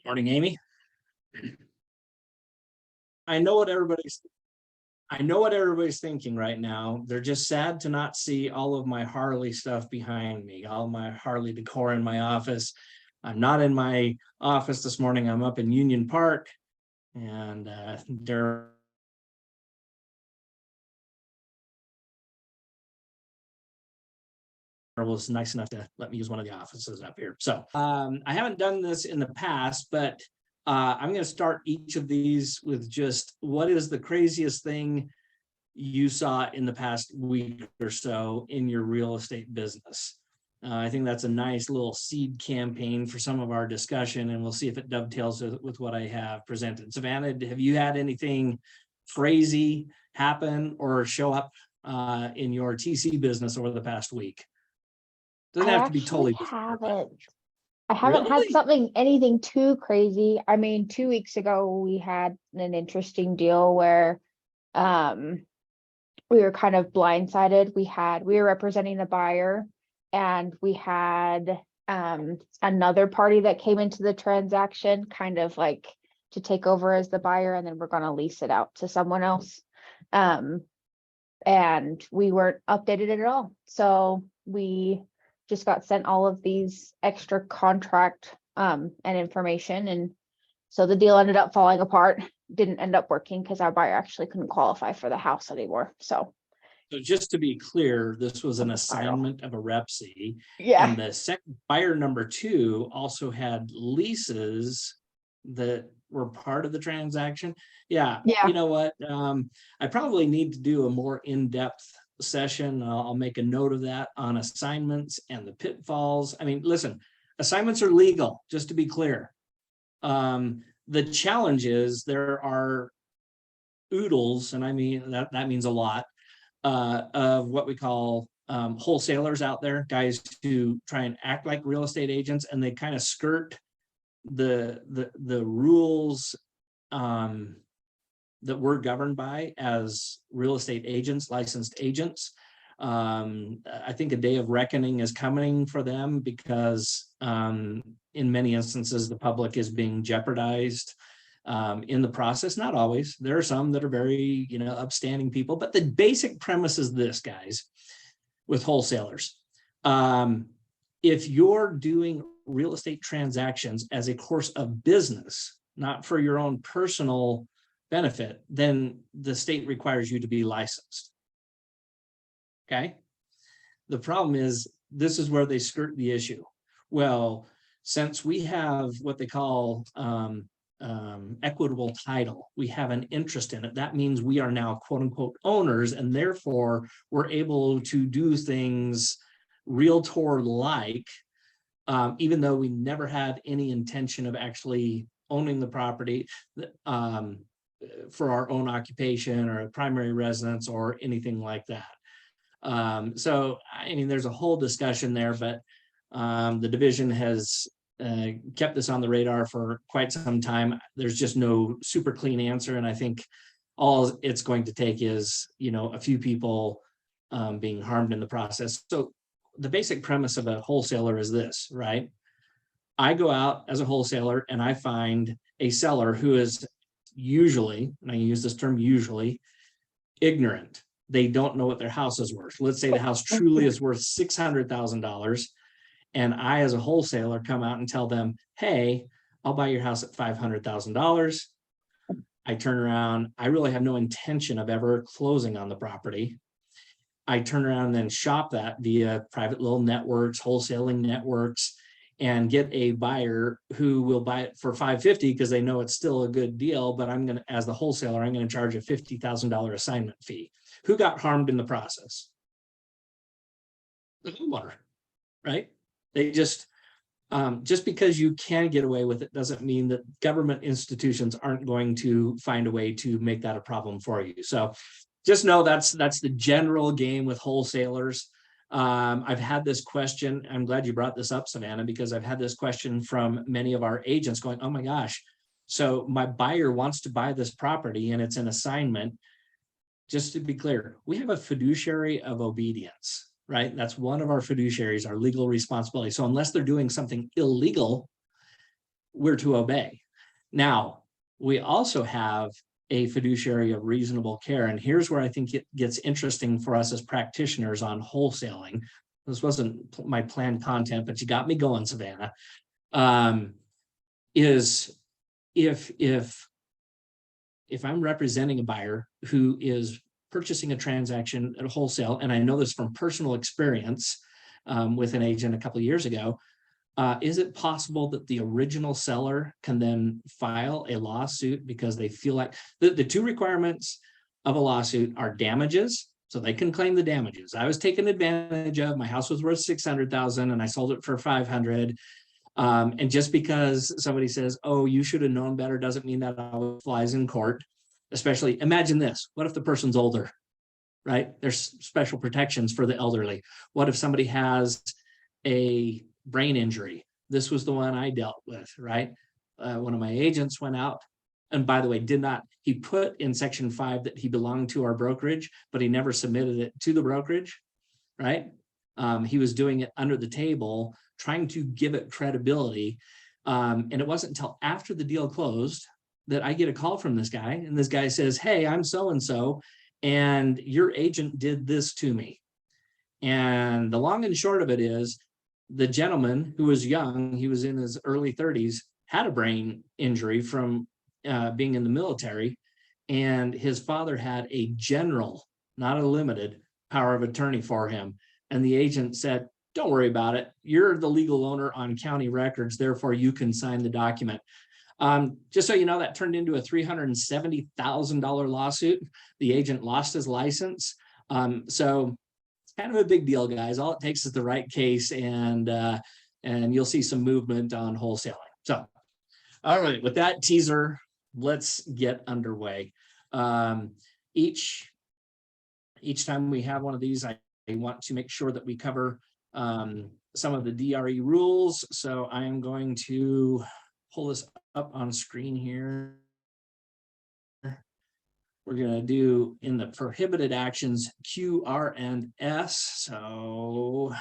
Morning, Amy. I know what everybody's thinking right now. They're just sad to not see all of my Harley stuff behind me, all my Harley decor in my office. I'm not in my office this morning. I'm up in Union Park, and there was nice enough to let me use one of the offices up here. So I haven't done this in the past, but I'm going to start each of these with just what is the craziest thing you saw in the past week or so in your real estate business. I think that's a nice little seed campaign for some of our discussion, and we'll see if it dovetails with what I have presented. Savannah, have you had anything crazy happen or show up in your TC business over the past week? Doesn't have to be totally different. I haven't had Really? anything too crazy. I mean, 2 weeks ago we had an interesting deal where we were kind of blindsided. We were representing the buyer, and we had another party that came into the transaction kind of like to take over as the buyer, and then we're going to lease it out to someone else. And we weren't updated at all. So we just got sent all of these extra contract and information, and so the deal ended up falling apart. Didn't end up working because our buyer actually couldn't qualify for the house anymore. So just to be clear, this was an assignment of a REPC. yeah, And the second buyer number 2 also had leases that were part of the transaction. Yeah. You know what? I probably need to do a more in-depth session. I'll make a note of that on assignments and the pitfalls. I mean, listen, assignments are legal, just to be clear. The challenge is there are oodles, and I mean that means a lot, of what we call wholesalers out there, guys who try and act like real estate agents, and they kind of skirt the rules that we're governed by as real estate agents, licensed agents. I think a day of reckoning is coming for them because in many instances, the public is being jeopardized in the process. Not always. There are some that are very, upstanding people, but the basic premise is this, guys, with wholesalers. If you're doing real estate transactions as a course of business, not for your own personal benefit, then the state requires you to be licensed. Okay. The problem is, this is where they skirt the issue. Well, since we have what they call equitable title, we have an interest in it. That means we are now quote unquote owners, and therefore we're able to do things realtor-like, even though we never had any intention of actually owning the property for our own occupation or a primary residence or anything like that. So, I mean, there's a whole discussion there, but the division has kept this on the radar for quite some time. There's just no super clean answer. And I think all it's going to take is, a few people being harmed in the process. So the basic premise of a wholesaler is this, right? I go out as a wholesaler and I find a seller who is usually, and I use this term usually, ignorant. They don't know what their house is worth. Let's say the house truly is worth $600,000. And I, as a wholesaler, come out and tell them, hey, I'll buy your house at $500,000. I turn around. I really have no intention of ever closing on the property. I turn around and then shop that via private little networks, wholesaling networks, and get a buyer who will buy it for $550,000 because they know it's still a good deal. But I'm going to, as the wholesaler, I'm going to charge a $50,000 assignment fee. Who got harmed in the process? The homeowner, right? They just because you can get away with it doesn't mean that government institutions aren't going to find a way to make that a problem for you. So just know that's the general game with wholesalers. I've had this question. I'm glad you brought this up, Savannah, because I've had this question from many of our agents going, oh my gosh, so my buyer wants to buy this property and it's an assignment. Just to be clear, we have a fiduciary of obedience, right? That's one of our fiduciaries, our legal responsibility. So unless they're doing something illegal, we're to obey. Now, we also have a fiduciary of reasonable care. And here's where I think it gets interesting for us as practitioners on wholesaling. This wasn't my planned content, but you got me going, Savannah. Is if I'm representing a buyer who is purchasing a transaction at a wholesale, and I know this from personal experience with an agent a couple of years ago, is it possible that the original seller can then file a lawsuit because they feel like the two requirements of a lawsuit are damages, so they can claim the damages. I was taken advantage of, my house was worth 600,000 and I sold it for 500. And just because somebody says, oh, you should have known better, doesn't mean that always flies in court. Especially, imagine this, what if the person's older, right? There's special protections for the elderly. What if somebody has a brain injury? This was the one I dealt with, right? One of my agents went out, and by the way, he put in section 5 that he belonged to our brokerage, but he never submitted it to the brokerage, right? He was doing it under the table, trying to give it credibility. And it wasn't until after the deal closed that I get a call from this guy, and this guy says, hey, I'm so-and-so, and your agent did this to me. And the long and short of it is, the gentleman, who was young, he was in his early 30s, had a brain injury from being in the military, and his father had a general, not a limited, power of attorney for him. And the agent said, don't worry about it. You're the legal owner on county records, therefore you can sign the document. Just so you know, that turned into a $370,000 lawsuit. The agent lost his license. So it's kind of a big deal, guys. All it takes is the right case, and you'll see some movement on wholesaling. So, all right, with that teaser, let's get underway. Each time we have one of these, I want to make sure that we cover some of the DRE rules. So I am going to pull this up on screen here. We're going to do in the prohibited actions Q, R, and S. So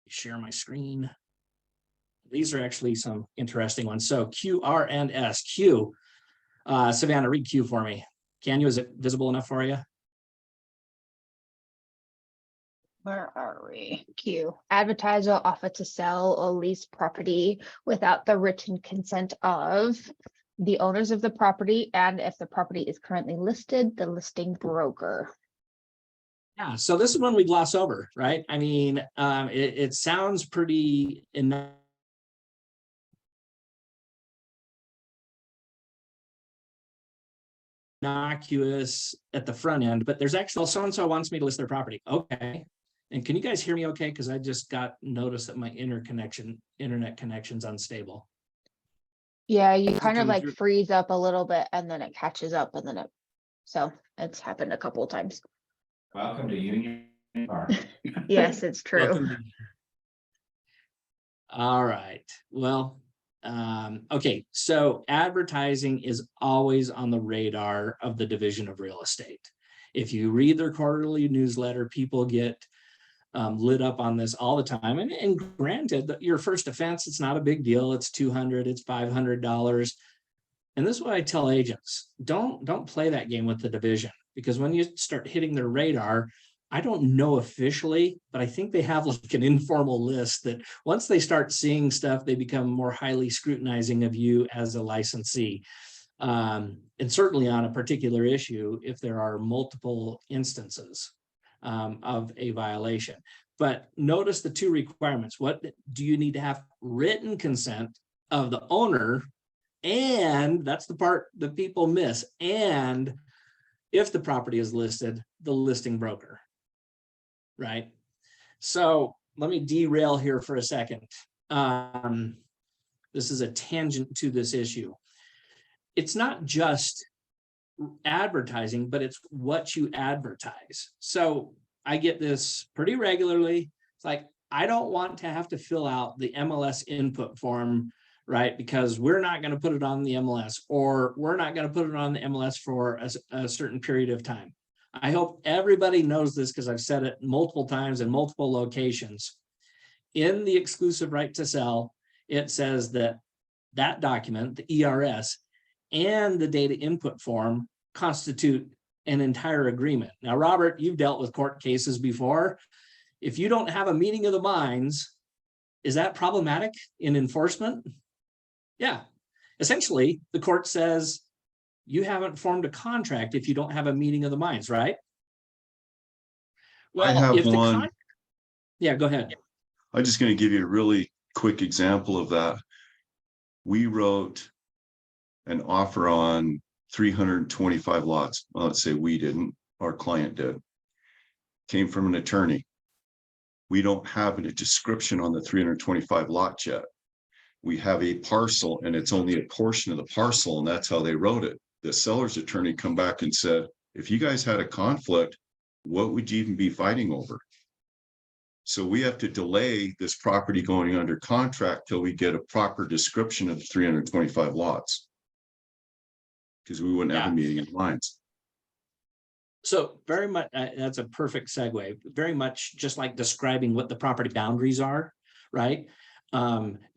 share my screen. These are actually some interesting ones. So Q, R, and S. Q. Savannah, read Q for me. Can you? Is it visible enough for you? Where are we? Q. Advertise or offer to sell or lease property without the written consent of the owners of the property, and if the property is currently listed, the listing broker. Yeah, so this is one we gloss over, right? I mean, it sounds pretty innocuous at the front end, but there's actually, so-and-so wants me to list their property. Okay. And can you guys hear me okay? Because I just got notice that my internet connection's unstable. Yeah, you kind of like freeze up a little bit and then it catches up, and then so it's happened a couple of times. Welcome to Union Park. Yes, it's true. All right. Well, okay. So advertising is always on the radar of the Division of Real Estate. If you read their quarterly newsletter, people get lit up on this all the time. And granted, that your first offense, it's not a big deal. It's $200, it's $500. And this is what I tell agents: don't play that game with the division, because when you start hitting their radar, I don't know officially, but I think they have like an informal list that once they start seeing stuff, they become more highly scrutinizing of you as a licensee. And certainly on a particular issue, if there are multiple instances of a violation. But notice the two requirements. What do you need to have? Written consent of the owner, and that's the part that people miss, and if the property is listed, the listing broker, right? So let me derail here for a second. This is a tangent to this issue. It's not just advertising, but it's what you advertise. So I get this pretty regularly. It's like, I don't want to have to fill out the MLS input form, right? Because we're not going to put it on the MLS, or we're not going to put it on the MLS for a certain period of time. I hope everybody knows this, because I've said it multiple times in multiple locations. in the exclusive right to sell, it says that that document, the ERS, and the data input form constitute an entire agreement. Now, Robert, you've dealt with court cases before. If you don't have a meeting of the minds, is that problematic in enforcement? Yeah. Essentially, the court says you haven't formed a contract if you don't have a meeting of the minds, right? I have one. Yeah, go ahead. I'm just going to give you a really quick example of that. We wrote an offer on 325 lots. Well, let's say we didn't, our client did. Came from an attorney. We don't have a description on the 325 lots yet. We have a parcel and it's only a portion of the parcel, and that's how they wrote it. The seller's attorney come back and said, if you guys had a conflict, what would you even be fighting over? So we have to delay this property going under contract till we get a proper description of the 325 lots. Because we wouldn't have a meeting of minds. So very much, that's a perfect segue, very much just like describing what the property boundaries are, right?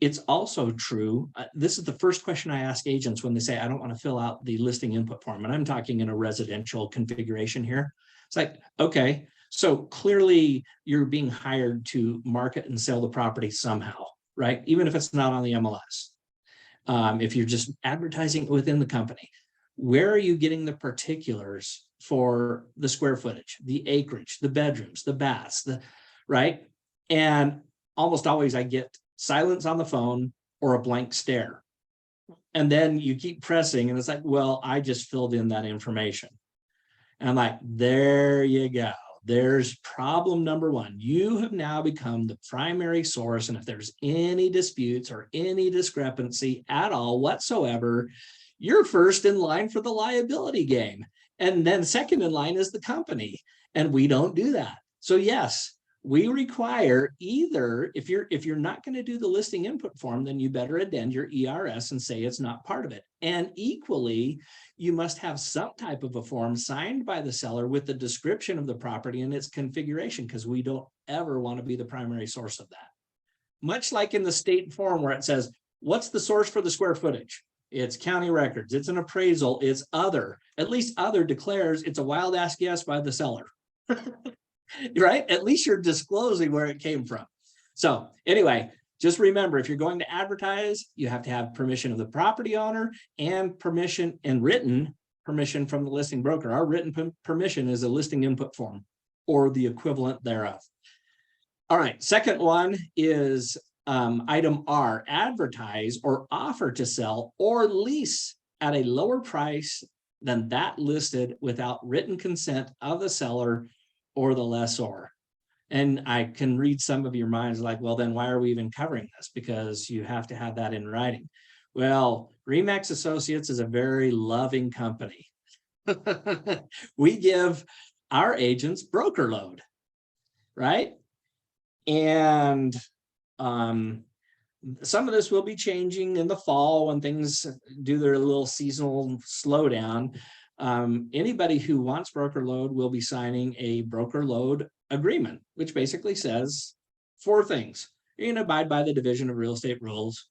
It's also true. This is the first question I ask agents when they say, I don't want to fill out the listing input form. And I'm talking in a residential configuration here. It's like, okay, so clearly you're being hired to market and sell the property somehow, right? Even if it's not on the MLS. If you're just advertising within the company, where are you getting the particulars for the square footage, the acreage, the bedrooms, the baths, right? And almost always I get silence on the phone or a blank stare. And then you keep pressing and it's like, well, I just filled in that information. And I'm like, there you go. There's problem number one. You have now become the primary source. And if there's any disputes or any discrepancy at all whatsoever, you're first in line for the liability game. And then second in line is the company. And we don't do that. So yes, we require either, if you're not going to do the listing input form, then you better addend your ERS and say it's not part of it. And equally, you must have some type of a form signed by the seller with the description of the property and its configuration, because we don't ever want to be the primary source of that. Much like in the state form where it says, what's the source for the square footage? It's county records, it's an appraisal, it's other. At least other declares it's a wild ass guess by the seller. Right? At least you're disclosing where it came from. So anyway, just remember, if you're going to advertise, you have to have permission of the property owner and permission and written permission from the listing broker. Our written permission is a listing input form or the equivalent thereof. All right, second one is item R, advertise or offer to sell or lease at a lower price than that listed without written consent of the seller or the lessor. And I can read some of your minds like, well, then why are we even covering this? Because you have to have that in writing. Well, Remax Associates is a very loving company. We give our agents broker load, right? And some of this will be changing in the fall when things do their little seasonal slowdown. Anybody who wants broker load will be signing a broker load agreement, which basically says 4 things. You're going to abide by the Division of Real Estate rules.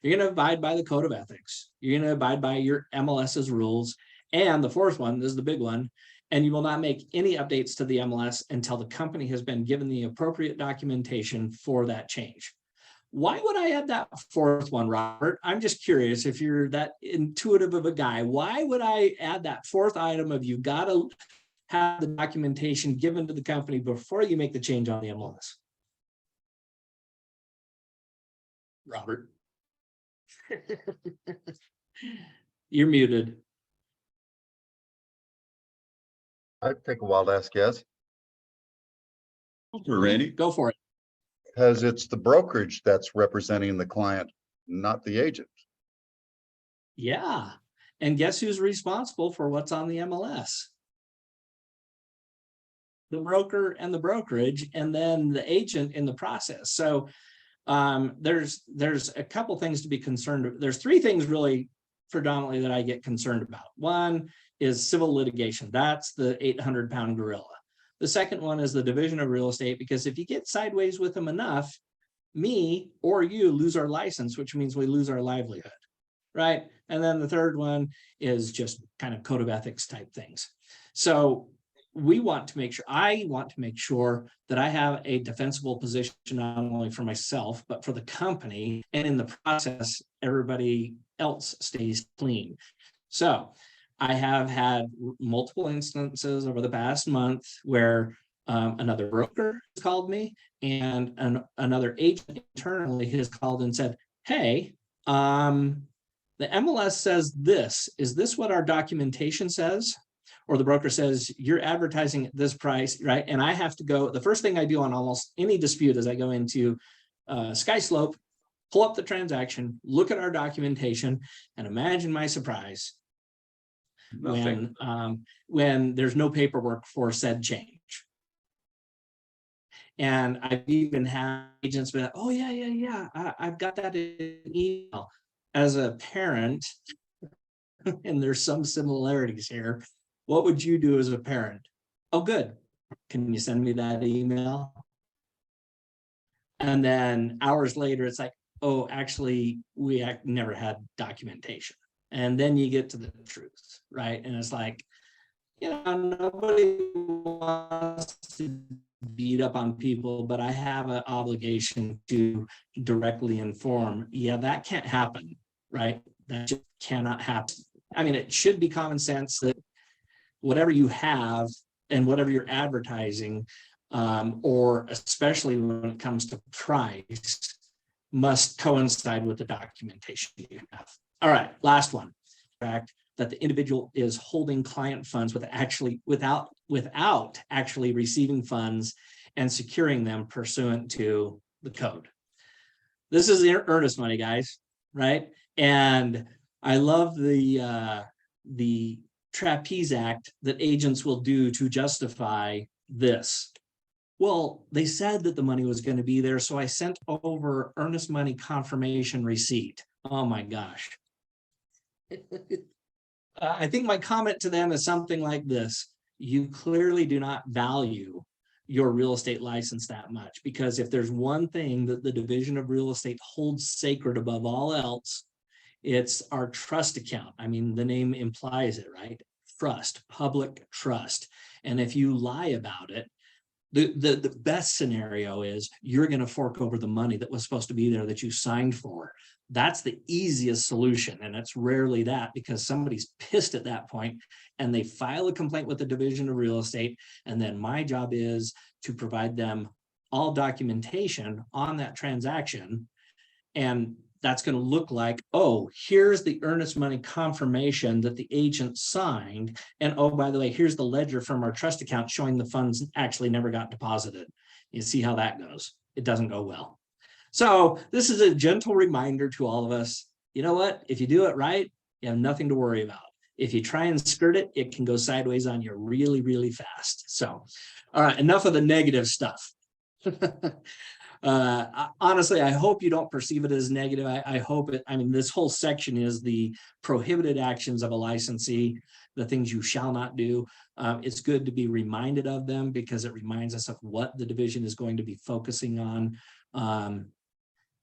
You're going to abide by the Code of Ethics. You're going to abide by your MLS's rules. And the 4th one, this is the big one, and you will not make any updates to the MLS until the company has been given the appropriate documentation for that change. Why would I add that 4th one, Robert? I'm just curious if you're that intuitive of a guy. Why would I add that 4th item of you got to have the documentation given to the company before you make the change on the MLS? Robert. You're muted. I'd take a wild ass guess. Randy, Go for it. Because it's the brokerage that's representing the client, not the agent. Yeah. And guess who's responsible for what's on the MLS? The broker and the brokerage, and then the agent in the process. So there's a couple things to be concerned. There's 3 things really predominantly that I get concerned about. One is civil litigation. That's the 800-pound gorilla. The second one is the Division of Real Estate, because if you get sideways with them enough, me or you lose our license, which means we lose our livelihood, right? And then the third one is just kind of code of ethics type things. So we want to make sure, I want to make sure that I have a defensible position, not only for myself, but for the company. And in the process, everybody else stays clean. So I have had multiple instances over the past month where another broker called me and another agent internally has called and said, hey, the MLS says this, is this what our documentation says? Or the broker says, you're advertising at this price, right? And I have to go, the first thing I do on almost any dispute is I go into SkySlope, pull up the transaction, look at our documentation, and imagine my surprise when there's no paperwork for said change. And I've even had agents be like, oh yeah, I've got that in email. As a parent, and there's some similarities here, what would you do as a parent? Oh, good. Can you send me that email? And then hours later, it's like, oh, actually, we never had documentation. And then you get to the truth, right? And it's like, you know, nobody wants to beat up on people, but I have an obligation to directly inform. Yeah, that can't happen, right? That just cannot happen. I mean, it should be common sense that whatever you have and whatever you're advertising, or especially when it comes to price, must coincide with the documentation you have. All right, last one. Fact that the individual is holding client funds without actually receiving funds and securing them pursuant to the code. This is earnest money, guys, right? And I love the Trapeze Act that agents will do to justify this. Well, they said that the money was going to be there, so I sent over earnest money confirmation receipt. Oh my gosh. I think my comment to them is something like this. You clearly do not value your real estate license that much, because if there's one thing that the Division of Real Estate holds sacred above all else, it's our trust account. I mean, the name implies it, right? Trust, public trust. And if you lie about it, the best scenario is you're going to fork over the money that was supposed to be there that you signed for. That's the easiest solution. And it's rarely that, because somebody's pissed at that point and they file a complaint with the Division of Real Estate. And then my job is to provide them all documentation on that transaction. And that's going to look like, oh, here's the earnest money confirmation that the agent signed. And oh, by the way, here's the ledger from our trust account showing the funds actually never got deposited. You see how that goes. It doesn't go well. So this is a gentle reminder to all of us. You know what? If you do it right, you have nothing to worry about. If you try and skirt it, it can go sideways on you really, really fast. So, all right, enough of the negative stuff. Honestly, I hope you don't perceive it as negative. I hope it, I mean, this whole section is the prohibited actions of a licensee, the things you shall not do. It's good to be reminded of them because it reminds us of what the division is going to be focusing on.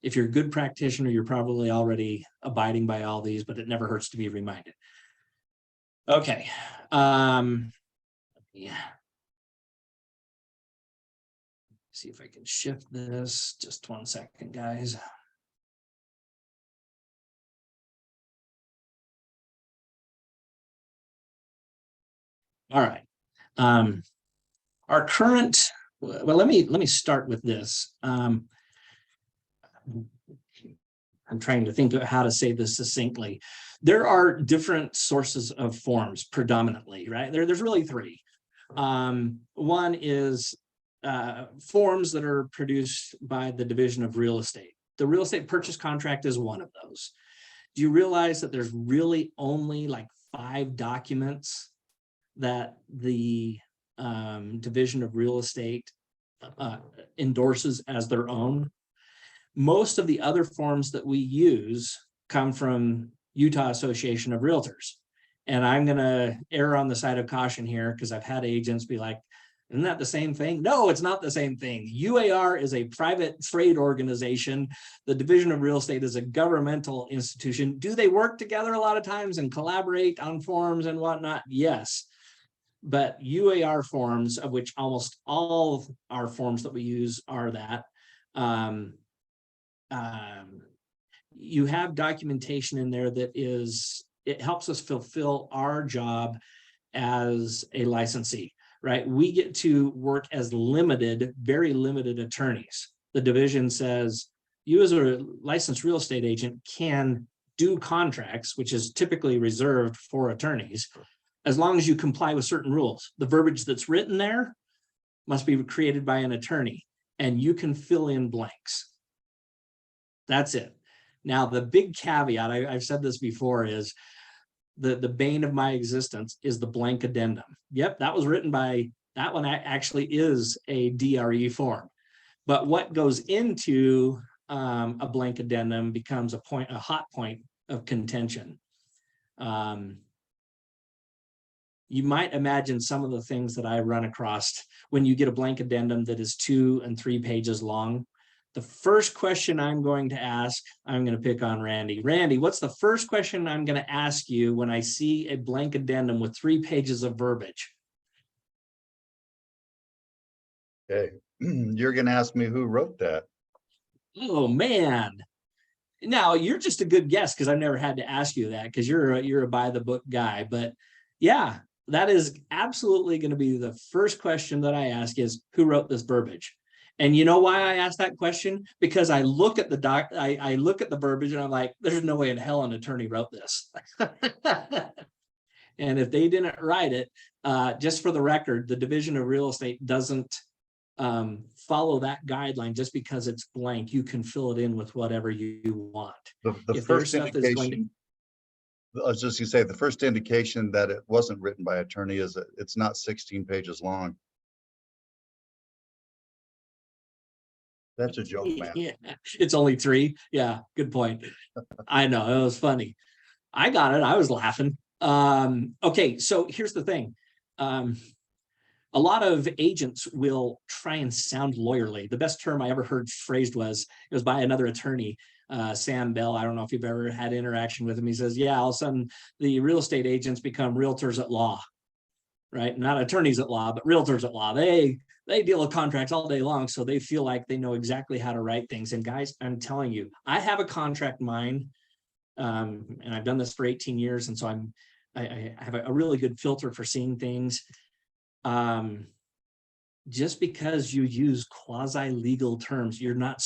If you're a good practitioner, you're probably already abiding by all these, but it never hurts to be reminded. Okay. Yeah. See if I can shift this. Just 1 second, guys. All right. Our current, well, let me start with this. I'm trying to think of how to say this succinctly. There are different sources of forms predominantly, right? There's really three. One is forms that are produced by the Division of Real Estate. The real estate purchase contract is one of those. Do you realize that there's really only like 5 documents that the Division of Real Estate endorses as their own? Most of the other forms that we use come from Utah Association of Realtors. And I'm going to err on the side of caution here because I've had agents be like, Isn't that the same thing? No, it's not the same thing. UAR is a private trade organization. The Division of Real Estate is a governmental institution. Do they work together a lot of times and collaborate on forms and whatnot? Yes. But UAR forms, of which almost all our forms that we use are that, you have documentation in there that it helps us fulfill our job as a licensee, right? We get to work as very limited attorneys. The division says, you as a licensed real estate agent can do contracts, which is typically reserved for attorneys, as long as you comply with certain rules. The verbiage that's written there must be created by an attorney, and you can fill in blanks. That's it. Now, the big caveat, I've said this before, is the bane of my existence is the blank addendum. Yep, that was written by, that one actually is a DRE form. But what goes into a blank addendum becomes a hot point of contention. You might imagine some of the things that I run across when you get a blank addendum that is 2 and 3 pages long. The first question I'm going to ask, I'm going to pick on Randy. Randy, what's the first question I'm going to ask you when I see a blank addendum with 3 pages of verbiage? Okay, you're gonna ask me who wrote that. Oh, man. Now, you're just a good guess because I've never had to ask you that because you're a by the book guy. But yeah, that is absolutely going to be the first question that I ask is, who wrote this verbiage? And you know why I asked that question? Because I look at the I look at the verbiage and I'm like, there's no way in hell an attorney wrote this. And if they didn't write it, just for the record, the Division of Real Estate doesn't follow that guideline just because it's blank. You can fill it in with whatever you want. The first indication, I was just gonna say, the first indication that it wasn't written by attorney is that it's not 16 pages long. That's a joke, man. Yeah, it's only 3. Yeah, good point. I know, it was funny. I got it. I was laughing. Okay, so here's the thing. A lot of agents will try and sound lawyerly. The best term I ever heard phrased was, it was by another attorney, Sam Bell. I don't know if you've ever had interaction with him. He says, yeah, all of a sudden the real estate agents become realtors at law, right? Not attorneys at law, but realtors at law. They deal with contracts all day long, so they feel like they know exactly how to write things. And guys, I'm telling you, I have a contract mind, and I've done this for 18 years, and so I have a really good filter for seeing things. Just because you use quasi-legal terms, you're not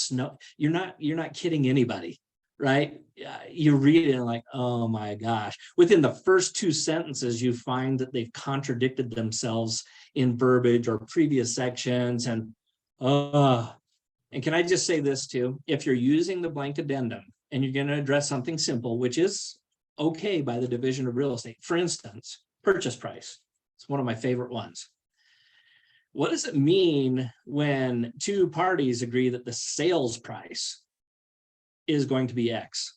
kidding anybody, right? You read it and like, oh my gosh. Within the first 2 sentences, you find that they've contradicted themselves in verbiage or previous sections. And can I just say this too? If you're using the blank addendum and you're going to address something simple, which is okay by the Division of Real Estate, for instance, purchase price. It's one of my favorite ones. What does it mean when 2 parties agree that the sales price is going to be X?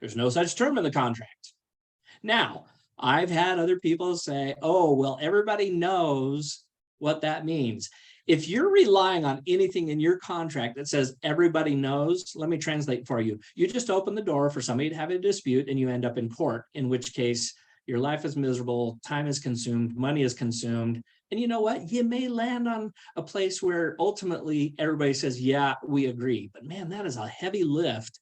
There's no such term in the contract. Now, I've had other people say, oh, well, everybody knows what that means. If you're relying on anything in your contract that says everybody knows, let me translate for you. You just open the door for somebody to have a dispute and you end up in court, in which case your life is miserable, time is consumed, money is consumed. And you know what? You may land on a place where ultimately everybody says, yeah, we agree. But man, that is a heavy lift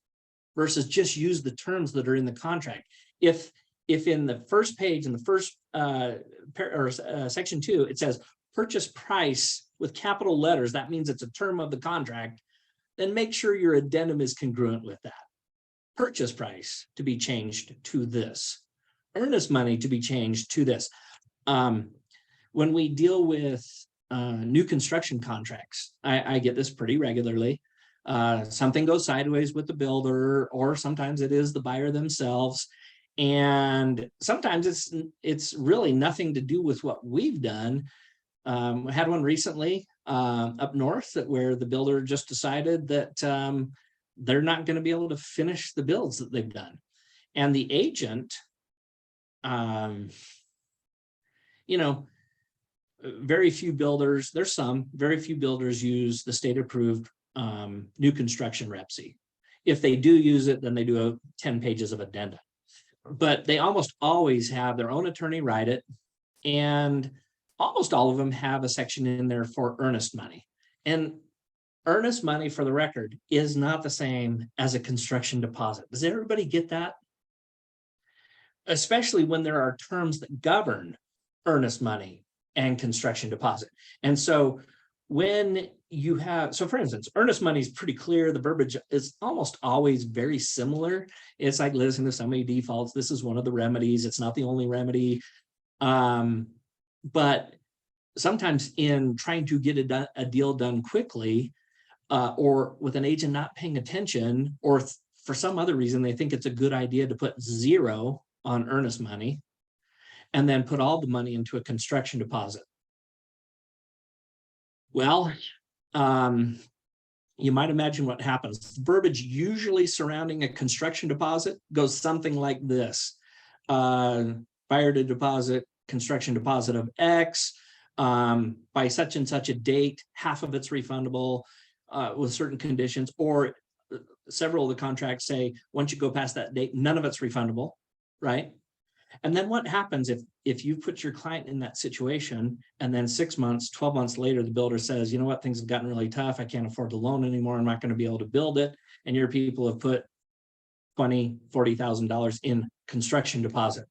versus just use the terms that are in the contract. If in the first page, in the first section 2, it says purchase price with capital letters, that means it's a term of the contract, then make sure your addendum is congruent with that. Purchase price to be changed to this. Earnest money to be changed to this. When we deal with new construction contracts, I get this pretty regularly. Something goes sideways with the builder, or sometimes it is the buyer themselves. And sometimes it's really nothing to do with what we've done. I had one recently up north where the builder just decided that they're not going to be able to finish the builds that they've done. And the agent, very few builders, there's some, very few builders use the state approved new construction REPC. If they do use it, then they do 10 pages of addenda. But they almost always have their own attorney write it. And almost all of them have a section in there for earnest money. And earnest money, for the record, is not the same as a construction deposit. Does everybody get that? Especially when there are terms that govern earnest money and construction deposit. And so when you have, so for instance, earnest money is pretty clear. The verbiage is almost always very similar. It's like, listen to so many defaults. This is one of the remedies. It's not the only remedy. But sometimes in trying to get a deal done quickly, or with an agent not paying attention, or for some other reason, they think it's a good idea to put 0 on earnest money and then put all the money into a construction deposit. Well, you might imagine what happens. Verbiage usually surrounding a construction deposit goes something like this. Buyer to deposit, construction deposit of X, by such and such a date, half of it's refundable with certain conditions, or several of the contracts say, once you go past that date, none of it's refundable, right? And then what happens if you put your client in that situation and then 6 months, 12 months later, the builder says, you know what, things have gotten really tough. I can't afford the loan anymore. I'm not going to be able to build it. And your people have put $20,000, $40,000 in construction deposit.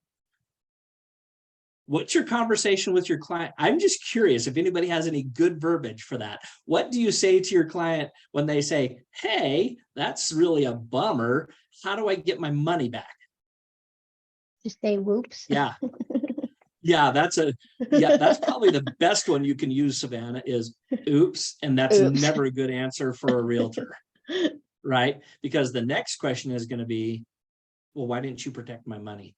What's your conversation with your client? I'm just curious if anybody has any good verbiage for that. What do you say to your client when they say, hey, that's really a bummer. How do I get my money back? Just say whoops. Yeah. Yeah, that's probably the best one you can use, Savannah, is oops. And that's Oops. never a good answer for a realtor, right? Because the next question is going to be, well, why didn't you protect my money?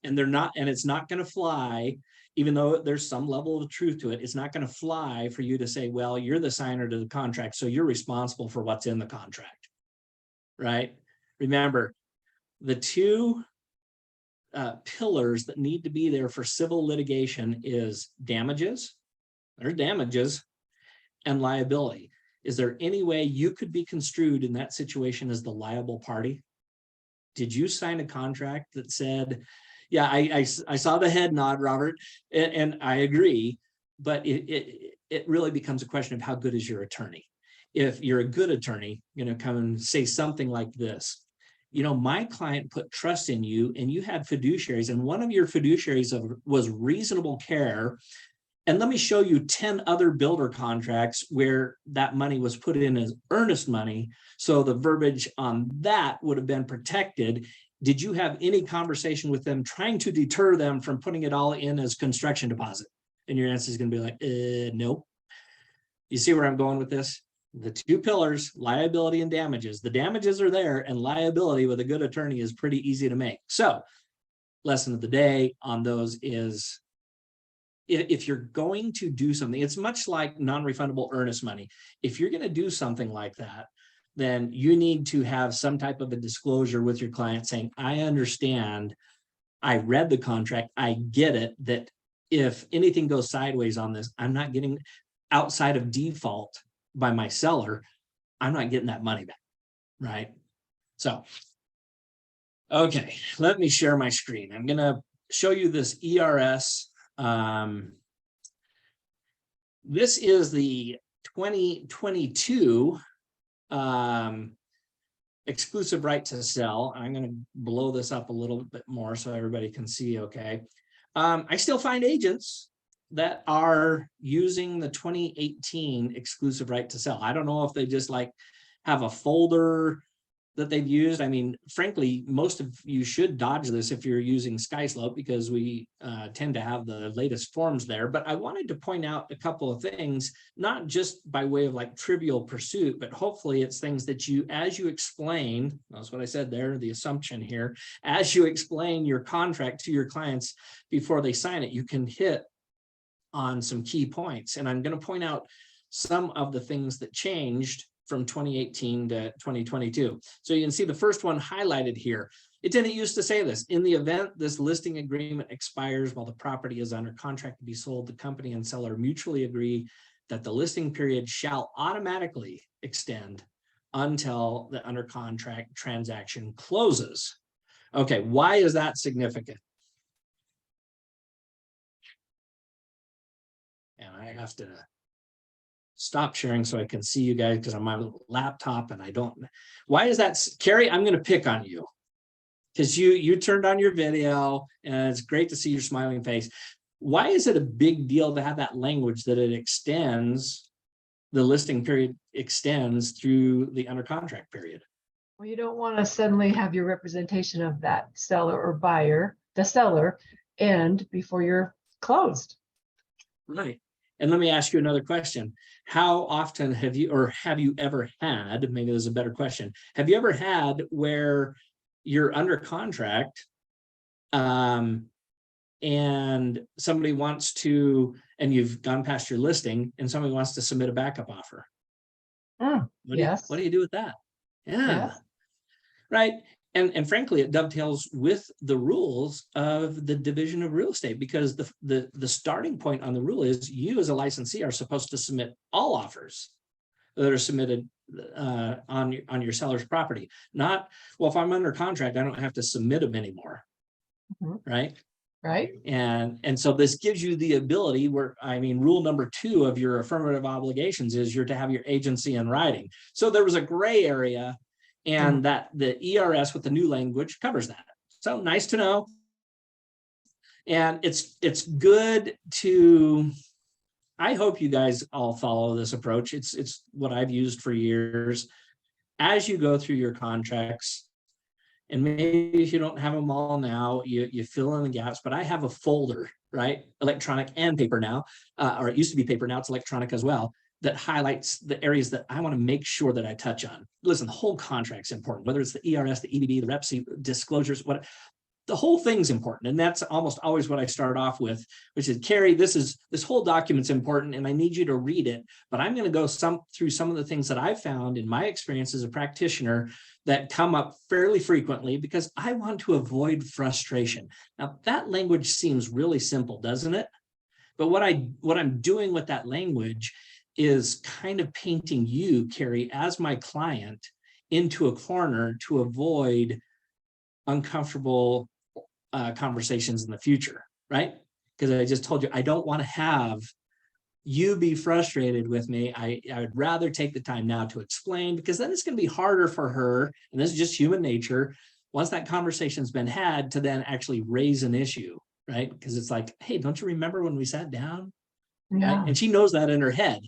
And it's not going to fly, even though there's some level of truth to it. It's not going to fly for you to say, well, you're the signer to the contract, so you're responsible for what's in the contract, right? Remember, the two pillars that need to be there for civil litigation is damages, there's damages, and liability. Is there any way you could be construed in that situation as the liable party? Did you sign a contract that said, yeah, I saw the head nod, Robert, and I agree, but it really becomes a question of how good is your attorney. If you're a good attorney, come and say something like this. My client put trust in you and you had fiduciaries, and one of your fiduciaries was reasonable care. And let me show you 10 other builder contracts where that money was put in as earnest money. So the verbiage on that would have been protected. Did you have any conversation with them trying to deter them from putting it all in as construction deposit? And your answer is going to be like, no. You see where I'm going with this? The two pillars, liability and damages. The damages are there, and liability with a good attorney is pretty easy to make. So lesson of the day on those is, if you're going to do something, it's much like non-refundable earnest money. If you're going to do something like that, then you need to have some type of a disclosure with your client saying, I understand, I read the contract, I get it, that if anything goes sideways on this, I'm not getting outside of default by my seller, I'm not getting that money back, right? So, okay, let me share my screen. I'm going to show you this ERS. This is the 2022 exclusive right to sell. I'm going to blow this up a little bit more so everybody can see okay. I still find agents that are using the 2018 exclusive right to sell. I don't know if they just have a folder that they've used. I mean, frankly, most of you should dodge this if you're using SkySlope, because we tend to have the latest forms there. But I wanted to point out a couple of things, not just by way of trivial pursuit, but hopefully it's things that you, as you explain, that's what I said there, the assumption here, as you explain your contract to your clients before they sign it, you can hit on some key points. And I'm going to point out some of the things that changed from 2018 to 2022. So you can see the first one highlighted here. It didn't used to say this. In the event this listing agreement expires while the property is under contract to be sold, the company and seller mutually agree that the listing period shall automatically extend until the under contract transaction closes. Okay, why is that significant? And I have to stop sharing so I can see you guys because I'm on my laptop and I don't. Why is that? Carrie, I'm going to pick on you because you turned on your video and it's great to see your smiling face. Why is it a big deal to have that language that it extends, the listing period extends through the under contract period? Well, you don't want to suddenly have your representation of that seller or buyer, the seller, end before you're closed. Right. And let me ask you another question. How often have you ever had, maybe this is a better question, have you ever had where you're under contract and somebody wants to, and you've gone past your listing and somebody wants to submit a backup offer? Yes. What do you do with that? Yeah. Yes. Right. And frankly, it dovetails with the rules of the division of real estate, because the starting point on the rule is you as a licensee are supposed to submit all offers that are submitted on your seller's property. Not, well, if I'm under contract, I don't have to submit them anymore. Right. Right. And so this gives you the ability where, I mean, rule number 2 of your affirmative obligations is you're to have your agency in writing. So there was a gray area, and that the ERS with the new language covers that. So nice to know. And it's good to, I hope you guys all follow this approach. It's what I've used for years. As you go through your contracts, and maybe if you don't have them all now, you fill in the gaps, but I have a folder, right? Electronic and paper now, or it used to be paper, now it's electronic as well, that highlights the areas that I want to make sure that I touch on. Listen, the whole contract's important, whether it's the ERS, the EBB, the REPC, disclosures, what the whole thing's important. And that's almost always what I start off with, which is, Carrie, this whole document's important and I need you to read it, but I'm going to go through some of the things that I've found in my experience as a practitioner that come up fairly frequently because I want to avoid frustration. Now that language seems really simple, doesn't it? But what I'm doing with that language is kind of painting you, Carrie, as my client into a corner to avoid uncomfortable conversations in the future, right? Because I just told you, I don't want to have you be frustrated with me. I would rather take the time now to explain, because then it's going to be harder for her, and this is just human nature, once that conversation's been had, to then actually raise an issue, right? Because it's like, hey, don't you remember when we sat down? Yeah. Right? And she knows that in her head.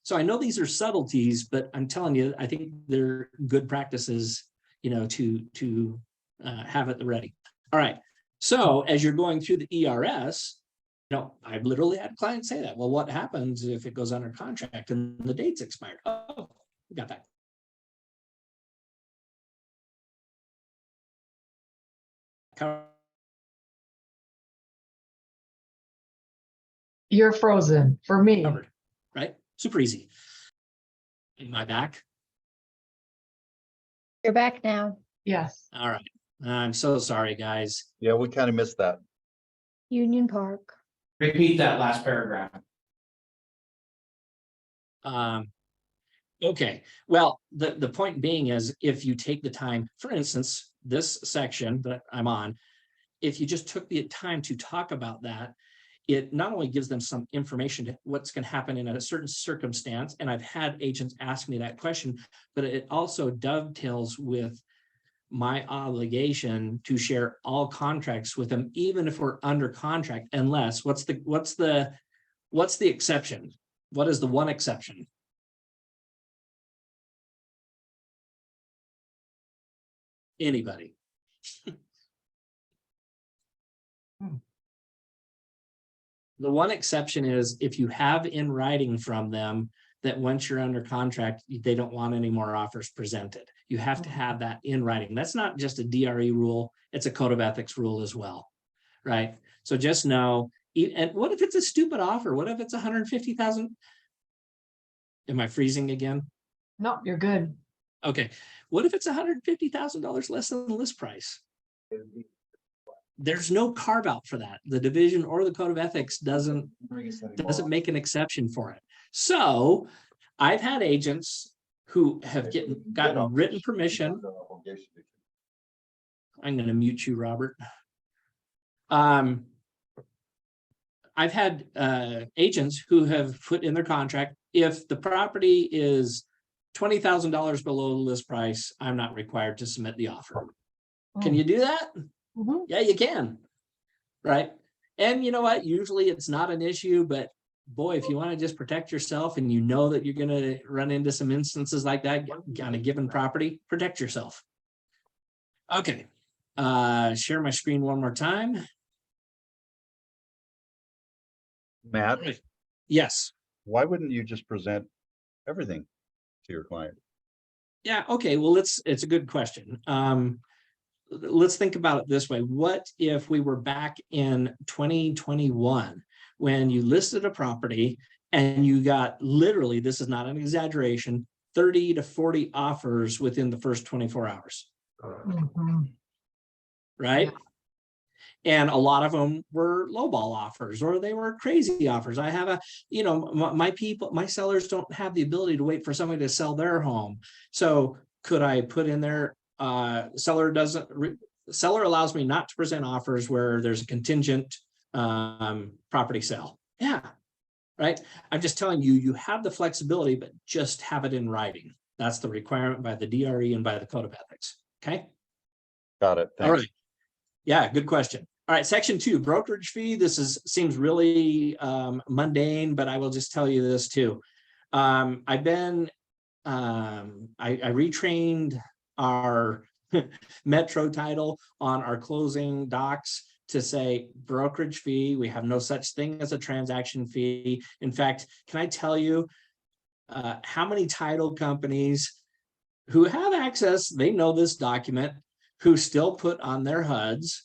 So I know these are subtleties, but I'm telling you, I think they're good practices, to have it ready. All right. So as you're going through the ERS, I've literally had clients say that. Well, what happens if it goes under contract and the date's expired? Oh, we got that. You're frozen for me. Covered, right? Super easy. Am I back? You're back now. Yes. All right. I'm so sorry, guys. Yeah, we kind of missed that. Union Park. Repeat that last paragraph. Okay. Well, the point being is, if you take the time, for instance, this section that I'm on, if you just took the time to talk about that, it not only gives them some information to what's going to happen in a certain circumstance, and I've had agents ask me that question, but it also dovetails with my obligation to share all contracts with them, even if we're under contract, unless what's the exception? What is the one exception? Anybody? The one exception is if you have in writing from them that once you're under contract, they don't want any more offers presented. You have to have that in writing. That's not just a DRE rule, it's a code of ethics rule as well, right? So just know, and what if it's a stupid offer? What if it's 150,000? Am I freezing again? Nope, you're good. Okay, what if it's $150,000 less than the list price? There's no carve out for that. The division or the code of ethics doesn't make an exception for it. So I've had agents who have gotten written permission. I'm going to mute you, Robert. I've had agents who have put in their contract, if the property is $20,000 below the list price, I'm not required to submit the offer. Can you do that? Mhm. Yeah, you can. Right. And you know what? Usually it's not an issue, but boy, if you want to just protect yourself and you know that you're going to run into some instances like that on a given property, protect yourself. Okay. Share my screen one more time. Matt, Yes. why wouldn't you just present everything to your client? Yeah. Okay. Well, it's a good question. Let's think about it this way. What if we were back in 2021 when you listed a property and you got literally, this is not an exaggeration, 30 to 40 offers within the first 24 hours, Mhm. right? And a lot of them were lowball offers or they were crazy offers. I have my sellers don't have the ability to wait for somebody to sell their home. So could I put in there, seller allows me not to present offers where there's a contingent property sale. Yeah, right. I'm just telling you, you have the flexibility, but just have it in writing. That's the requirement by the DRE and by the Code of Ethics. Okay. Got it. All Thanks. right. Yeah, good question. All right, section 2, brokerage fee. This seems really mundane, but I will just tell you this too. I retrained our Metro title on our closing docs to say brokerage fee. We have no such thing as a transaction fee. In fact, can I tell you how many title companies who have access, they know this document, who still put on their HUDs,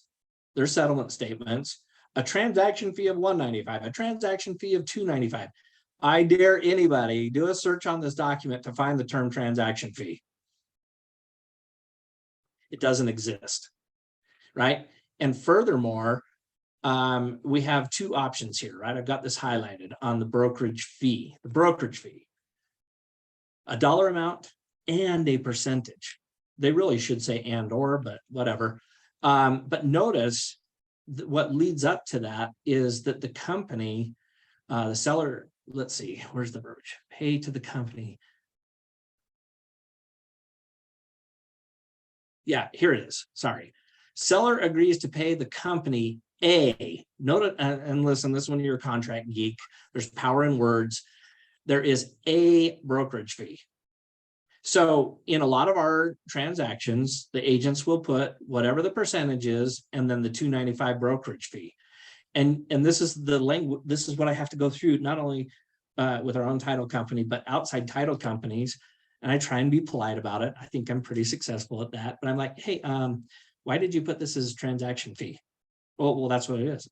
their settlement statements, a transaction fee of $195, a transaction fee of $295. I dare anybody do a search on this document to find the term transaction fee. It doesn't exist, right? And furthermore, we have two options here, right? I've got this highlighted on the brokerage fee. The brokerage fee, a dollar amount and a percentage. They really should say and or, but whatever. But notice what leads up to that is that the company, the seller, let's see, where's the verbiage? Pay to the company. Yeah, here it is. Sorry. Seller agrees to pay the company a, note, and listen, this one you're a contract geek. There's power in words. There is a brokerage fee. So in a lot of our transactions, the agents will put whatever the percentage is, and then the $295 brokerage fee. And this is the language, this is what I have to go through, not only with our own title company, but outside title companies. And I try and be polite about it. I think I'm pretty successful at that. But I'm like, hey, why did you put this as a transaction fee? Well, that's what it is.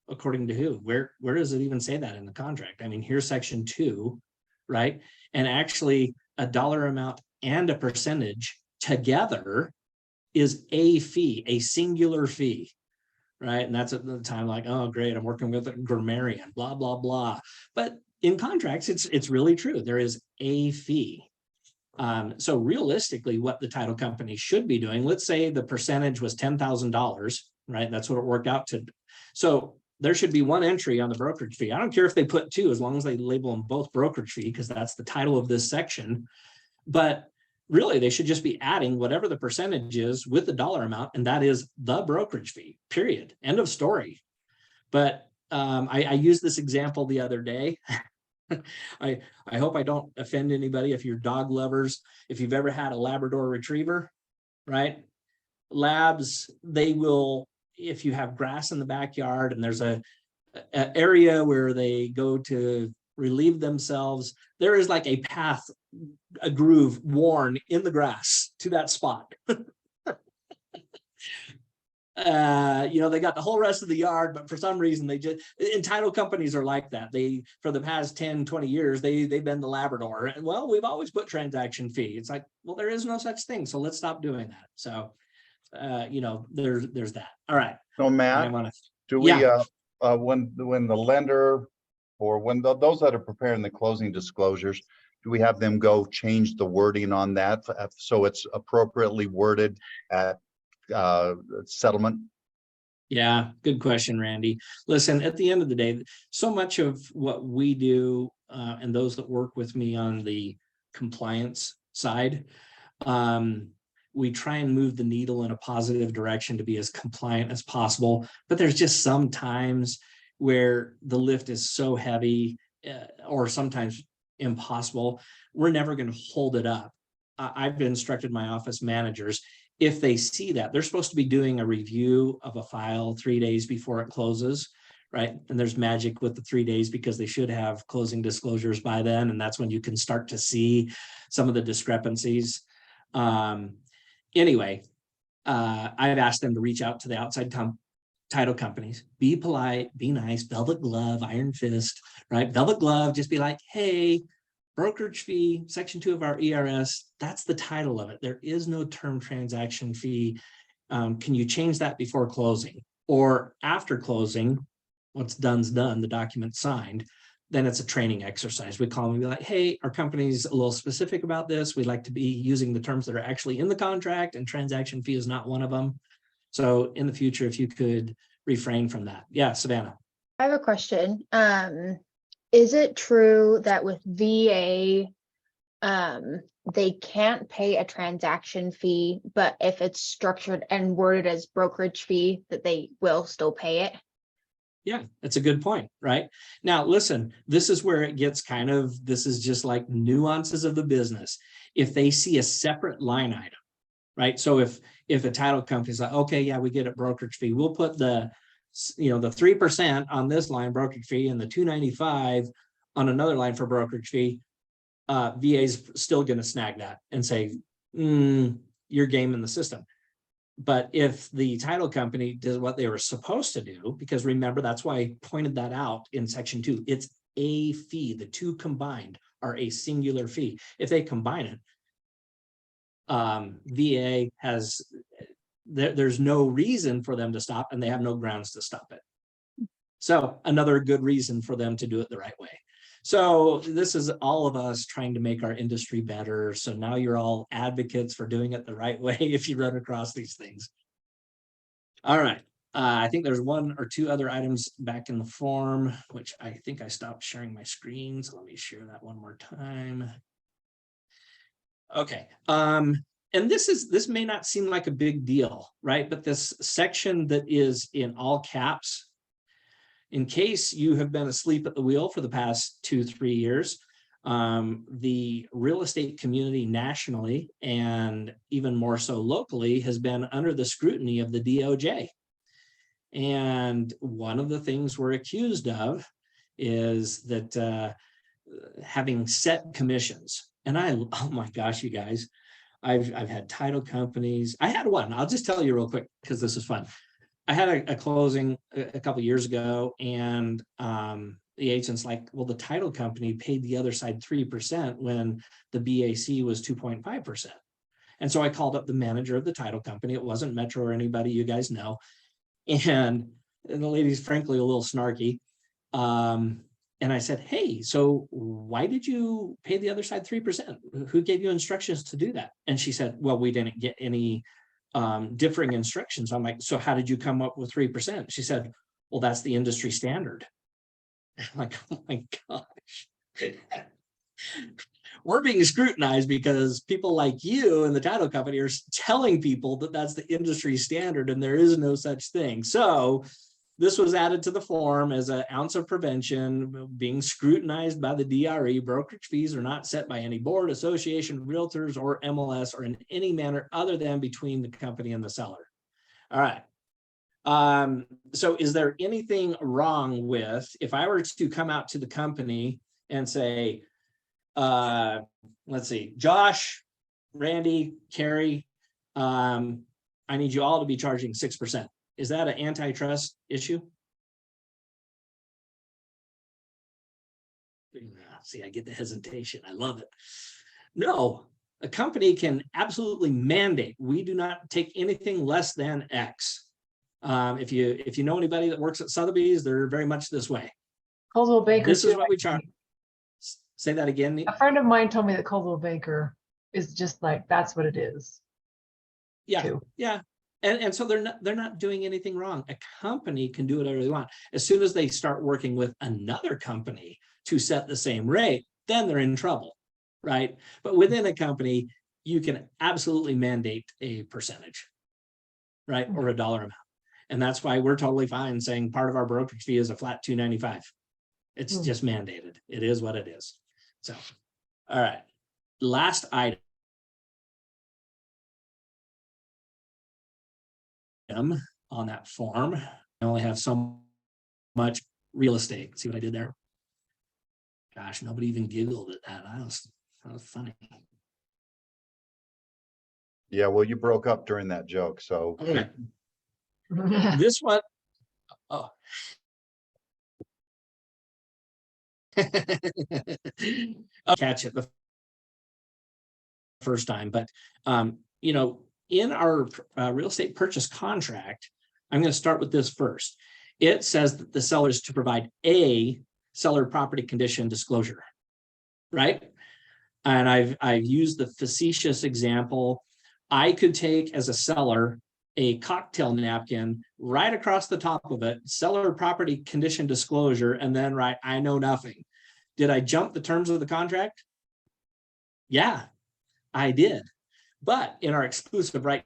According to who? Where does it even say that in the contract? I mean, here's section 2, right? And actually a dollar amount and a percentage together is a fee, a singular fee, right? And that's at the time like, oh, great, I'm working with a grammarian, blah, blah, blah. But in contracts, it's really true. There is a fee. So realistically, what the title company should be doing, let's say the percentage was $10,000, right? That's what it worked out to. So there should be one entry on the brokerage fee. I don't care if they put 2, as long as they label them both brokerage fee, because that's the title of this section. But really, they should just be adding whatever the percentage is with the dollar amount, and that is the brokerage fee, period. End of story. But I used this example the other day. I hope I don't offend anybody if you're dog lovers. If you've ever had a Labrador retriever, right? Labs, they will, if you have grass in the backyard and there's a area where they go to relieve themselves, there is like a path, a groove worn in the grass to that spot. you know, they got the whole rest of the yard, but for some reason they just, and title companies are like that. They, for the past 10, 20 years, they've been the Labrador. And well, we've always put transaction fee. It's like, well, there is no such thing. So let's stop doing that. So, you know, there's that. All right. So I Matt, want to, do we, yeah. when the lender or when those that are preparing the closing disclosures, do we have them go change the wording on that so it's appropriately worded at settlement? Yeah, good question, Randy. Listen, at the end of the day, so much of what we do and those that work with me on the compliance side, we try and move the needle in a positive direction to be as compliant as possible. But there's just some times where the lift is so heavy or sometimes impossible, we're never going to hold it up. I've instructed my office managers, if they see that, they're supposed to be doing a review of a file 3 days before it closes, right? And there's magic with the 3 days because they should have closing disclosures by then. And that's when you can start to see some of the discrepancies. Anyway, I've asked them to reach out to the outside title companies, be polite, be nice, velvet glove, iron fist, right? Velvet glove, just be like, hey, brokerage fee, section 2 of our ERS, that's the title of it. There is no term transaction fee. Can you change that before closing? Or after closing, what's done's done, the document signed, then it's a training exercise. We call them and be like, hey, our company's a little specific about this. We'd like to be using the terms that are actually in the contract, and transaction fee is not one of them. So in the future, if you could refrain from that. Yeah, Savannah. I have a question. Is it true that with VA, they can't pay a transaction fee, but if it's structured and worded as brokerage fee, that they will still pay it? Yeah, that's a good point, right? Now, listen, this is where it gets kind of, this is just like nuances of the business. If they see a separate line item, right? So if a title company's like, okay, yeah, we get a brokerage fee, we'll put the, you know, the 3% on this line brokerage fee and the $295 on another line for brokerage fee, VA's still going to snag that and say, you're gaming the system. But if the title company does what they were supposed to do, because remember, that's why I pointed that out in section 2, it's a fee. The two combined are a singular fee. If they combine it, VA has, there's no reason for them to stop, and they have no grounds to stop it. So another good reason for them to do it the right way. So this is all of us trying to make our industry better. So now you're all advocates for doing it the right way if you run across these things. All right. I think there's 1 or 2 other items back in the form, which I think I stopped sharing my screen. So let me share that one more time. Okay. And this may not seem like a big deal, right? But this section that is in all caps, in case you have been asleep at the wheel for the past 2-3 years, the real estate community nationally and even more so locally has been under the scrutiny of the DOJ. And one of the things we're accused of is that having set commissions. And oh my gosh, you guys, I've had title companies. I had one. I'll just tell you real quick because this is fun. I had a closing a couple of years ago, and the agent's like, well, the title company paid the other side 3% when the BAC was 2.5%. And so I called up the manager of the title company. It wasn't Metro or anybody you guys know. And the lady's frankly a little snarky. And I said, hey, so why did you pay the other side 3%? Who gave you instructions to do that? And she said, well, we didn't get any differing instructions. I'm like, so how did you come up with 3%? She said, well, that's the industry standard. I'm like, oh my gosh. We're being scrutinized because people like you and the title company are telling people that that's the industry standard and there is no such thing. So this was added to the form as an ounce of prevention, being scrutinized by the DRE. Brokerage fees are not set by any board, association, realtors, or MLS, or in any manner other than between the company and the seller. All right. So is there anything wrong with, if I were to come out to the company and say, let's see, Josh, Randy, Carrie, I need you all to be charging 6%. Is that an antitrust issue? See, I get the hesitation. I love it. No, a company can absolutely mandate, we do not take anything less than X. If you know anybody that works at Sotheby's, they're very much this way. Coldwell Banker. This is too, what we I charge. think. Say that again. A friend of mine told me that Coldwell Banker is just like, that's what it is. Yeah, too. yeah. And so they're not doing anything wrong. A company can do whatever they want. As soon as they start working with another company to set the same rate, then they're in trouble, right? But within a company, you can absolutely mandate a percentage, right? Or a dollar amount. And that's why we're totally fine saying part of our brokerage fee is a flat $2.95. It's just mandated. It is what it is. So, all right. Last item on that form. I only have so much real estate. See what I did there? Gosh, nobody even giggled at that. That was funny. Yeah, well, you broke up during that joke, so. Okay. This one, oh. I'll catch it the first time, but you know, in our real estate purchase contract, I'm going to start with this first. It says that the seller is to provide a seller property condition disclosure, right? And I've used the facetious example. I could take as a seller a cocktail napkin, right across the top of it, seller property condition disclosure, and then write, I know nothing. Did I jump the terms of the contract? Yeah, I did. But in our exclusive right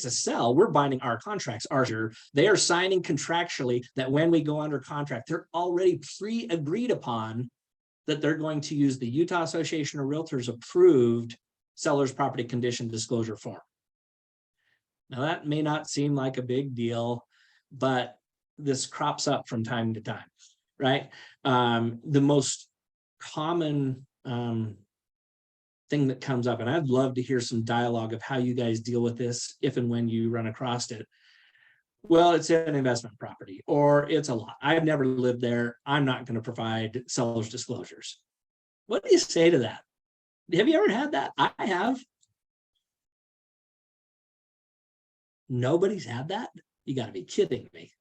to sell, we're binding our contracts. They are signing contractually that when we go under contract, they're already pre-agreed upon that they're going to use the Utah Association of Realtors approved seller's property condition disclosure form. Now that may not seem like a big deal, but this crops up from time to time, right? The most common thing that comes up, and I'd love to hear some dialogue of how you guys deal with this if and when you run across it. Well, it's an investment property or it's a lot. I've never lived there. I'm not going to provide seller's disclosures. What do you say to that? Have you ever had that? I have. Nobody's had that? You got to be kidding me.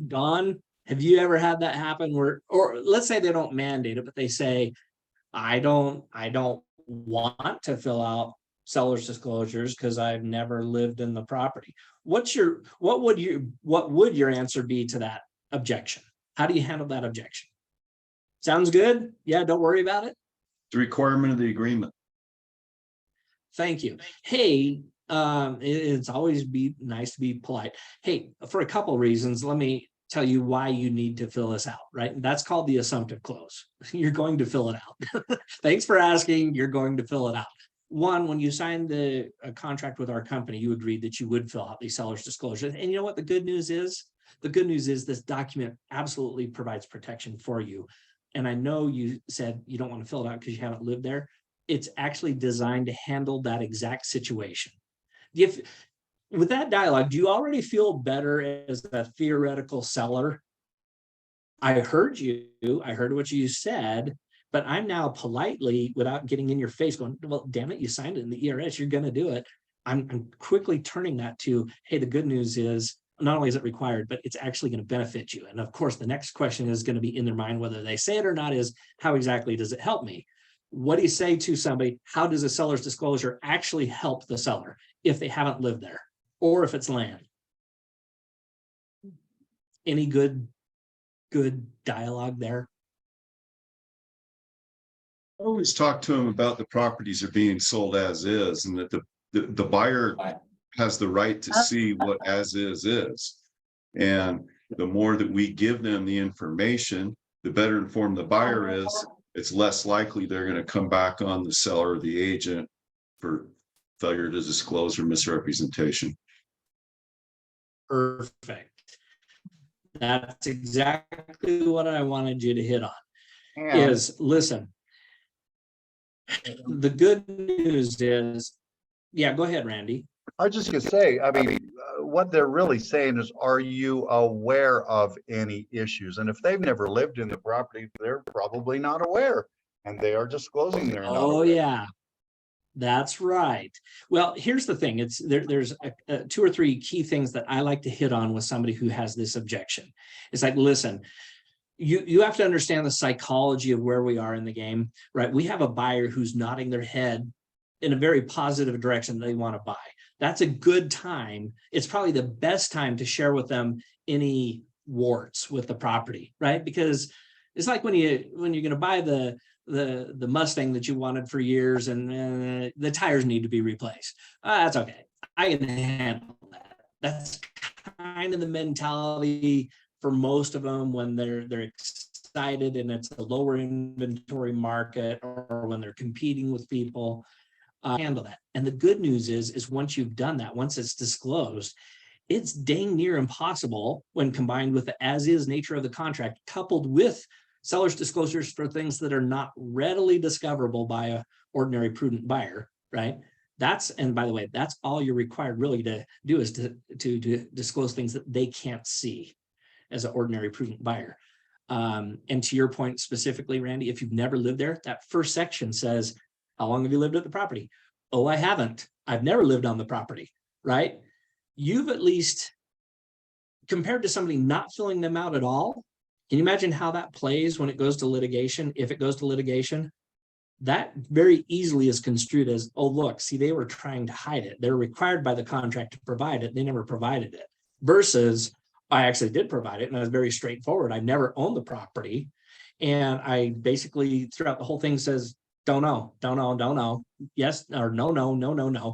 Don, have you ever had that happen where, or let's say they don't mandate it, but they say, I don't want to fill out seller's disclosures because I've never lived in the property. What would your answer be to that objection? How do you handle that objection? Sounds good? Yeah, don't worry about it. The requirement of the agreement. Thank you. Hey, it's always nice to be polite. Hey, for a couple of reasons, let me tell you why you need to fill this out, right? That's called the assumptive clause. You're going to fill it out. Thanks for asking. You're going to fill it out. One, when you signed the contract with our company, you agreed that you would fill out these seller's disclosures. And you know what the good news is? The good news is this document absolutely provides protection for you. And I know you said you don't want to fill it out because you haven't lived there. It's actually designed to handle that exact situation. With that dialogue, do you already feel better as a theoretical seller? I heard you, I heard what you said, but I'm now politely, without getting in your face going, well, damn it, you signed it in the ERS, you're going to do it. I'm quickly turning that to, hey, the good news is not only is it required, but it's actually going to benefit you. And of course, the next question is going to be in their mind, whether they say it or not, is how exactly does it help me? What do you say to somebody? How does a seller's disclosure actually help the seller if they haven't lived there or if it's land? Any good dialogue there? I always talk to them about the properties are being sold as is, and that the buyer has the right to see what as is. And the more that we give them the information, the better informed the buyer is. It's less likely they're going to come back on the seller or the agent for failure to disclose or misrepresentation. Perfect. That's exactly what I wanted you to hit on. And is, listen, the good news is, yeah, go ahead, Randy. I was just gonna say, I mean, what they're really saying is, are you aware of any issues? And if they've never lived in the property, they're probably not aware. And they are disclosing they're not Oh, aware. yeah. That's right. Well, here's the thing. There's two or three key things that I like to hit on with somebody who has this objection. It's like, listen, you have to understand the psychology of where we are in the game, right? We have a buyer who's nodding their head in a very positive direction they want to buy. That's a good time. It's probably the best time to share with them any warts with the property, right? Because it's like when you're going to buy the Mustang that you wanted for years and the tires need to be replaced. That's okay. I can handle that. That's kind of the mentality for most of them when they're excited and it's a lower inventory market or when they're competing with people. Handle that. And the good news is once you've done that, once it's disclosed, it's dang near impossible when combined with the as-is nature of the contract, coupled with seller's disclosures for things that are not readily discoverable by an ordinary prudent buyer, right? And by the way, that's all you're required really to do is to disclose things that they can't see as an ordinary prudent buyer. And to your point specifically, Randy, if you've never lived there, that first section says, how long have you lived at the property? Oh, I haven't. I've never lived on the property, right? You've at least, compared to somebody not filling them out at all, can you imagine how that plays when it goes to litigation? If it goes to litigation, that very easily is construed as, oh, look, see, they were trying to hide it. They're required by the contract to provide it. They never provided it. Versus, I actually did provide it and I was very straightforward. I never owned the property. And I basically, throughout the whole thing says, don't know, yes, or no.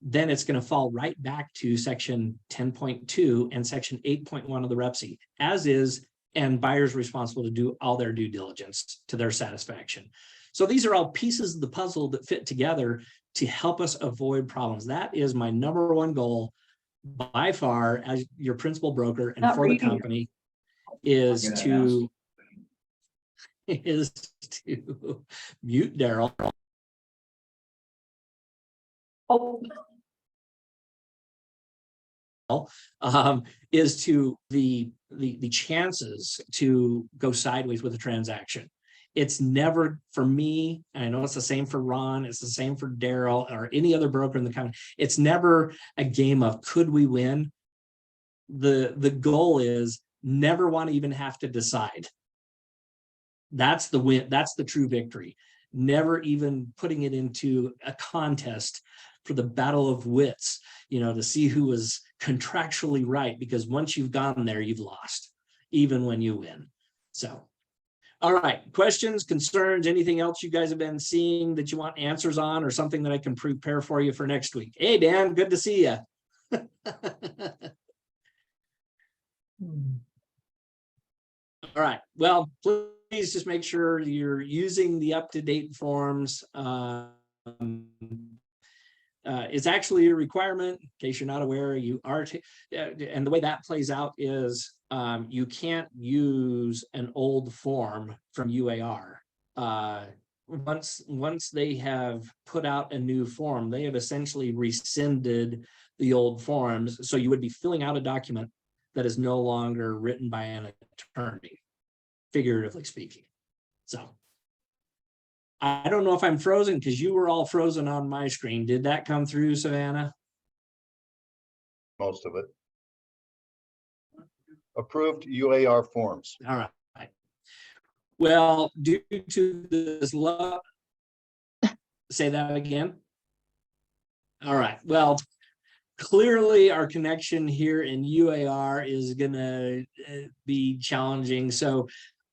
Then it's going to fall right back to section 10.2 and section 8.1 of the REPSI, as is, and buyers responsible to do all their due diligence to their satisfaction. So these are all pieces of the puzzle that fit together to help us avoid problems. That is my number one goal by far as your principal broker and for the company is to mute Daryl. Oh, Is to the chances to go sideways with a transaction. It's never, for me, and I know it's the same for Ron, it's the same for Daryl or any other broker in the company. It's never a game of could we win? The goal is never want to even have to decide. That's the win. That's the true victory. Never even putting it into a contest for the battle of wits, to see who was contractually right, because once you've gone there, you've lost, even when you win. So, all right, questions, concerns, anything else you guys have been seeing that you want answers on or something that I can prepare for you for next week? Hey, Dan, good to see you. All right, well, please just make sure you're using the up-to-date forms. It's actually a requirement, in case you're not aware, you are, and the way that plays out is you can't use an old form from UAR. Once they have put out a new form, they have essentially rescinded the old forms. So you would be filling out a document that is no longer written by an attorney, figuratively speaking. So I don't know if I'm frozen because you were all frozen on my screen. Did that come through, Savannah? most of it. Approved UAR forms. All right. Well, due to this law, say that again. All right. Well, clearly our connection here in UAR is going to be challenging. So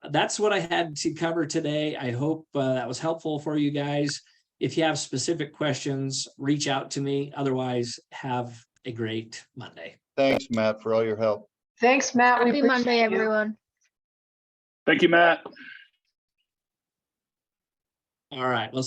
that's what I had to cover today. I hope that was helpful for you guys. If you have specific questions, reach out to me. Otherwise, have a great Monday. Thanks, Matt, for all your help. thanks, Matt. We Happy Monday, appreciate you. everyone. Thank you, Matt. All right. Well,